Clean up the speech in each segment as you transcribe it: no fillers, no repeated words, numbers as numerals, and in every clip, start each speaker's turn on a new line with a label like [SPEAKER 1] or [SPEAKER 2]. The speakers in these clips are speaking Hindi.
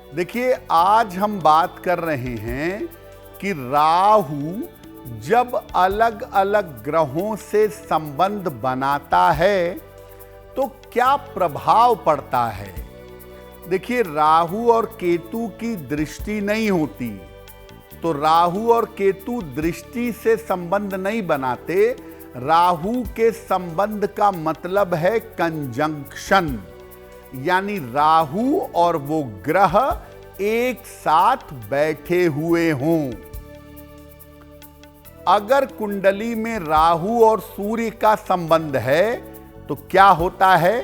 [SPEAKER 1] देखिए, आज हम बात कर रहे हैं कि राहु जब अलग अलग ग्रहों से संबंध बनाता है तो क्या प्रभाव पड़ता है। देखिए, राहु और केतु की दृष्टि नहीं होती तो राहु और केतु दृष्टि से संबंध नहीं बनाते। राहु के संबंध का मतलब है कंजंक्शन, यानी राहु और वो ग्रह एक साथ बैठे हुए हों। अगर कुंडली में राहु और सूर्य का संबंध है तो क्या होता है।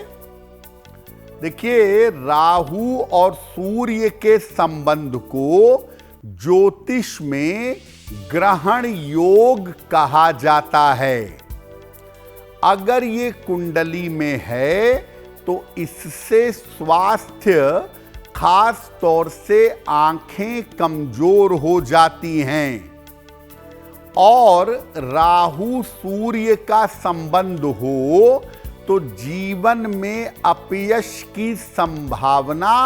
[SPEAKER 1] देखिए, राहु और सूर्य के संबंध को ज्योतिष में ग्रहण योग कहा जाता है। अगर ये कुंडली में है तो इससे स्वास्थ्य, खास तौर से आंखें कमजोर हो जाती हैं। और राहु सूर्य का संबंध हो तो जीवन में अपयश की संभावना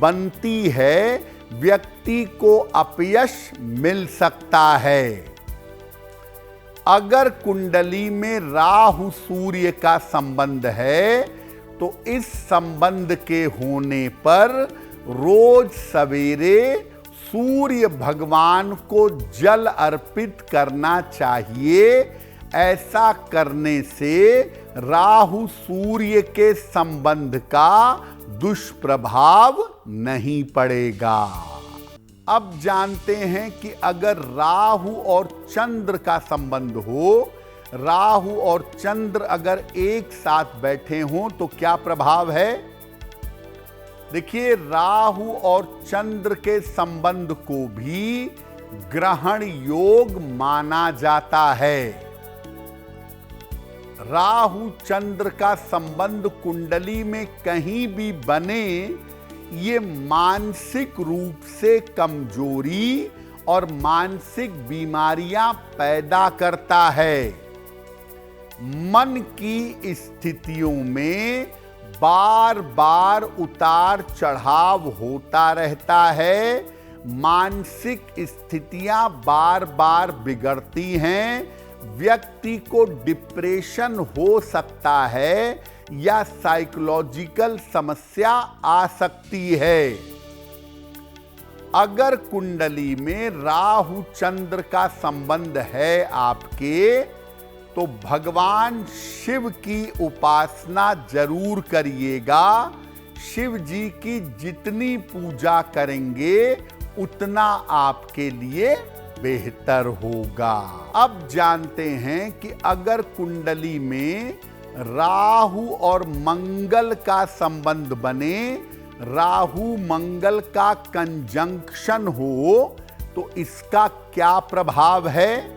[SPEAKER 1] बनती है, व्यक्ति को अपयश मिल सकता है। अगर कुंडली में राहु सूर्य का संबंध है तो इस संबंध के होने पर रोज सवेरे सूर्य भगवान को जल अर्पित करना चाहिए। ऐसा करने से राहु सूर्य के संबंध का दुष्प्रभाव नहीं पड़ेगा। अब जानते हैं कि अगर राहु और चंद्र का संबंध हो, राहु और चंद्र अगर एक साथ बैठे हों तो क्या प्रभाव है। देखिए, राहु और चंद्र के संबंध को भी ग्रहण योग माना जाता है। राहु चंद्र का संबंध कुंडली में कहीं भी बने, ये मानसिक रूप से कमजोरी और मानसिक बीमारियां पैदा करता है। मन की स्थितियों में बार बार उतार चढ़ाव होता रहता है। मानसिक स्थितियां बार बार बिगड़ती हैं। व्यक्ति को डिप्रेशन हो सकता है या साइकोलॉजिकल समस्या आ सकती है। अगर कुंडली में राहु चंद्र का संबंध है आपके, तो भगवान शिव की उपासना जरूर करिएगा। शिव जी की जितनी पूजा करेंगे उतना आपके लिए बेहतर होगा। अब जानते हैं कि अगर कुंडली में राहु और मंगल का संबंध बने, राहु मंगल का कंजंक्शन हो तो इसका क्या प्रभाव है।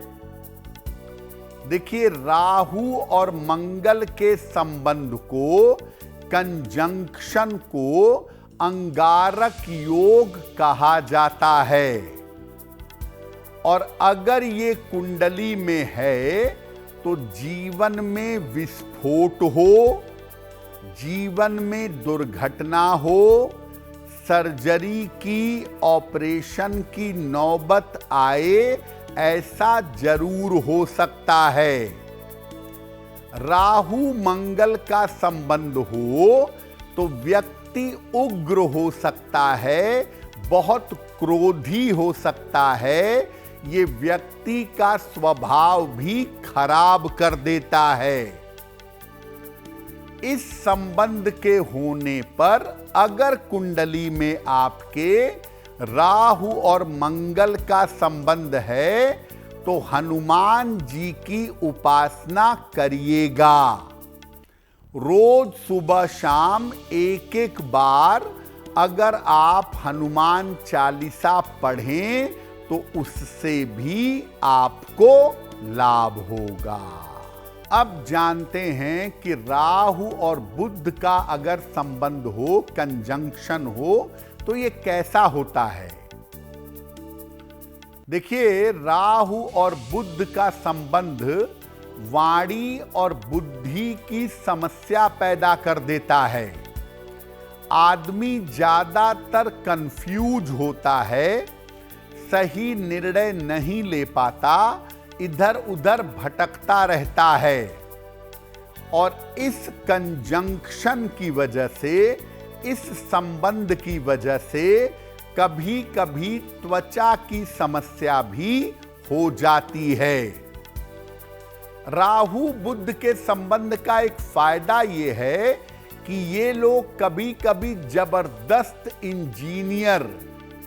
[SPEAKER 1] देखिए, राहु और मंगल के संबंध को, कंजंक्शन को अंगारक योग कहा जाता है। और अगर ये कुंडली में है तो जीवन में विस्फोट हो, जीवन में दुर्घटना हो, सर्जरी की, ऑपरेशन की नौबत आए, ऐसा जरूर हो सकता है। राहु मंगल का संबंध हो तो व्यक्ति उग्र हो सकता है, बहुत क्रोधी हो सकता है। ये व्यक्ति का स्वभाव भी खराब कर देता है। इस संबंध के होने पर अगर कुंडली में आपके राहु और मंगल का संबंध है तो हनुमान जी की उपासना करिएगा। रोज सुबह शाम एक एक बार अगर आप हनुमान चालीसा पढ़ें तो उससे भी आपको लाभ होगा। अब जानते हैं कि राहु और बुध का अगर संबंध हो, कंजंक्शन हो, तो ये कैसा होता है। देखिए, राहु और बुध का संबंध वाणी और बुद्धि की समस्या पैदा कर देता है। आदमी ज्यादातर कंफ्यूज होता है, सही निर्णय नहीं ले पाता, इधर उधर भटकता रहता है। और इस कंजंक्शन की वजह से, इस संबंध की वजह से कभी कभी त्वचा की समस्या भी हो जाती है। राहु बुध के संबंध का एक फायदा यह है कि ये लोग कभी कभी जबरदस्त इंजीनियर,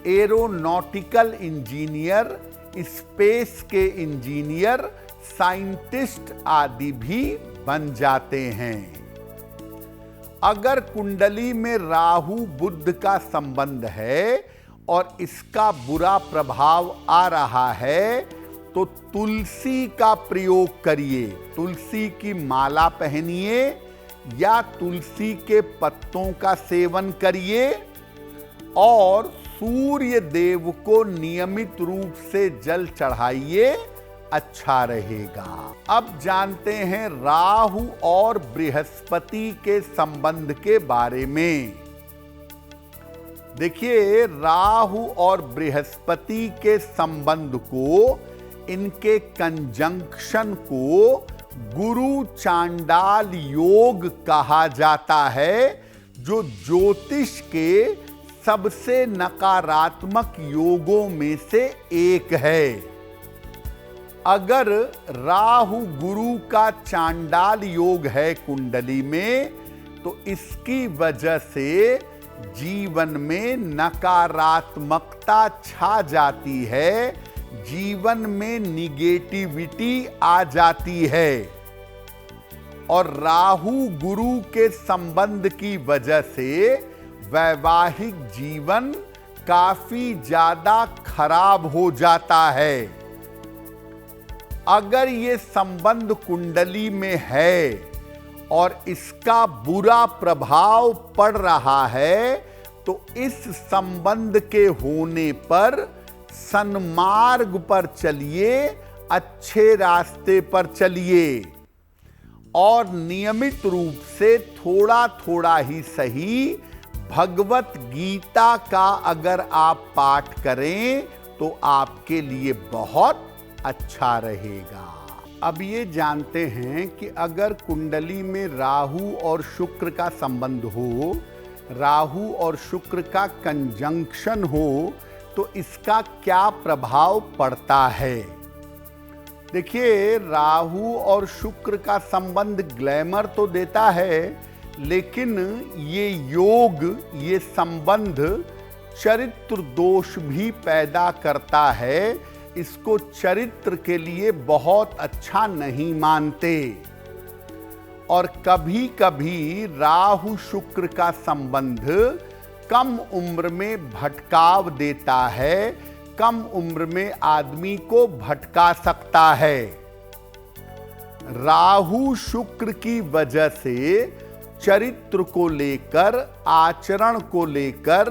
[SPEAKER 1] एरोनॉटिकल इंजीनियर, स्पेस के इंजीनियर, साइंटिस्ट आदि भी बन जाते हैं। अगर कुंडली में राहु बुध का संबंध है और इसका बुरा प्रभाव आ रहा है, तो तुलसी का प्रयोग करिए। तुलसी की माला पहनिए या तुलसी के पत्तों का सेवन करिए और सूर्य देव को नियमित रूप से जल चढ़ाइए, अच्छा रहेगा। अब जानते हैं राहु और बृहस्पति के संबंध के बारे में। देखिए, राहु और बृहस्पति के संबंध को, इनके कंजंक्शन को गुरु चांडाल योग कहा जाता है, जो ज्योतिष के सबसे नकारात्मक योगों में से एक है। अगर राहु गुरु का चांडाल योग है कुंडली में, तो इसकी वजह से जीवन में नकारात्मकता छा जाती है, जीवन में निगेटिविटी आ जाती है। और राहु गुरु के संबंध की वजह से वैवाहिक जीवन काफी ज्यादा खराब हो जाता है। अगर ये संबंध कुंडली में है और इसका बुरा प्रभाव पड़ रहा है, तो इस संबंध के होने पर सन्मार्ग पर चलिए, अच्छे रास्ते पर चलिए और नियमित रूप से थोड़ा थोड़ा ही सही भगवत गीता का अगर आप पाठ करें तो आपके लिए बहुत अच्छा रहेगा। अब ये जानते हैं कि अगर कुंडली में राहु और शुक्र का संबंध हो, राहु और शुक्र का कंजंक्शन हो, तो इसका क्या प्रभाव पड़ता है। देखिए, राहु और शुक्र का संबंध ग्लैमर तो देता है, लेकिन ये योग, ये संबंध चरित्र दोष भी पैदा करता है। इसको चरित्र के लिए बहुत अच्छा नहीं मानते। और कभी कभी राहु शुक्र का संबंध कम उम्र में भटकाव देता है, कम उम्र में आदमी को भटका सकता है। राहु शुक्र की वजह से चरित्र को लेकर, आचरण को लेकर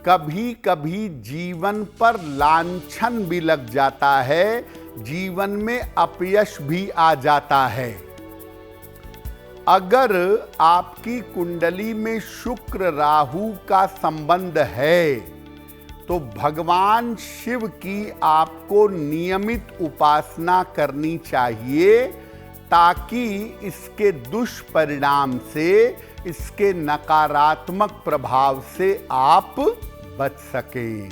[SPEAKER 1] कभी कभी जीवन पर लांछन भी लग जाता है, जीवन में अपयश भी आ जाता है। अगर आपकी कुंडली में शुक्र राहु का संबंध है, तो भगवान शिव की आपको नियमित उपासना करनी चाहिए, ताकि इसके दुष्परिणाम से, इसके नकारात्मक प्रभाव से आप बच सकें।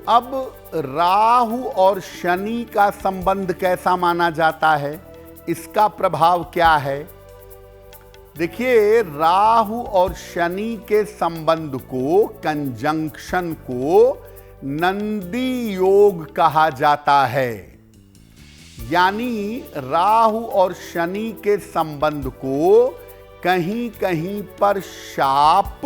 [SPEAKER 1] अब राहु और शनि का संबंध कैसा माना जाता है, इसका प्रभाव क्या है। देखिए, राहु और शनि के संबंध को, कंजंक्शन को नंदी योग कहा जाता है। यानी राहु और शनि के संबंध को कहीं कहीं पर शाप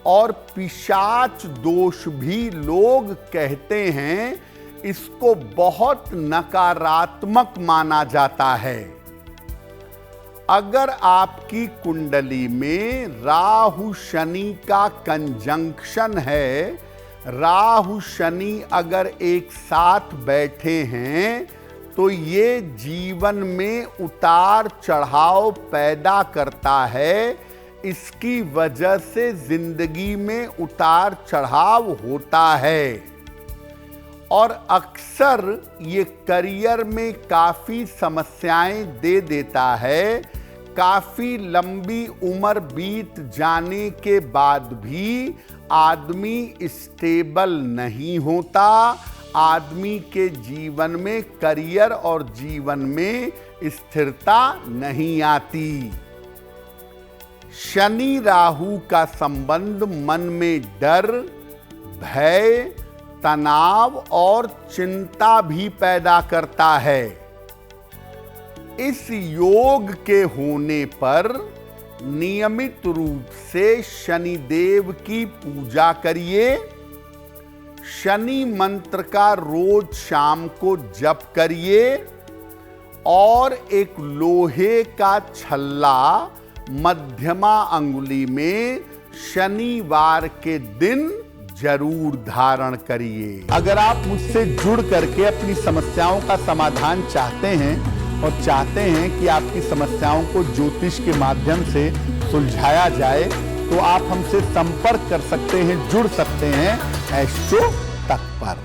[SPEAKER 1] और पिशाच दोष भी लोग कहते हैं। इसको बहुत नकारात्मक माना जाता है। अगर आपकी कुंडली में राहु शनि का कंजंक्शन है, राहु शनि अगर एक साथ बैठे हैं, तो ये जीवन में उतार चढ़ाव पैदा करता है। इसकी वजह से जिंदगी में उतार चढ़ाव होता है और अक्सर ये करियर में काफ़ी समस्याएं दे देता है। काफ़ी लंबी उम्र बीत जाने के बाद भी आदमी स्टेबल नहीं होता, आदमी के जीवन में, करियर और जीवन में स्थिरता नहीं आती। शनि राहु का संबंध मन में डर, भय, तनाव और चिंता भी पैदा करता है। इस योग के होने पर नियमित रूप से शनिदेव की पूजा करिए। शनि मंत्र का रोज शाम को जप करिए और एक लोहे का छल्ला मध्यमा अंगुली में शनिवार के दिन जरूर धारण करिए। अगर आप मुझसे जुड़ करके अपनी समस्याओं का समाधान चाहते हैं और चाहते हैं कि आपकी समस्याओं को ज्योतिष के माध्यम से सुलझाया जाए, तो आप हमसे संपर्क कर सकते हैं, जुड़ सकते हैं एस्ट्रो तक पर।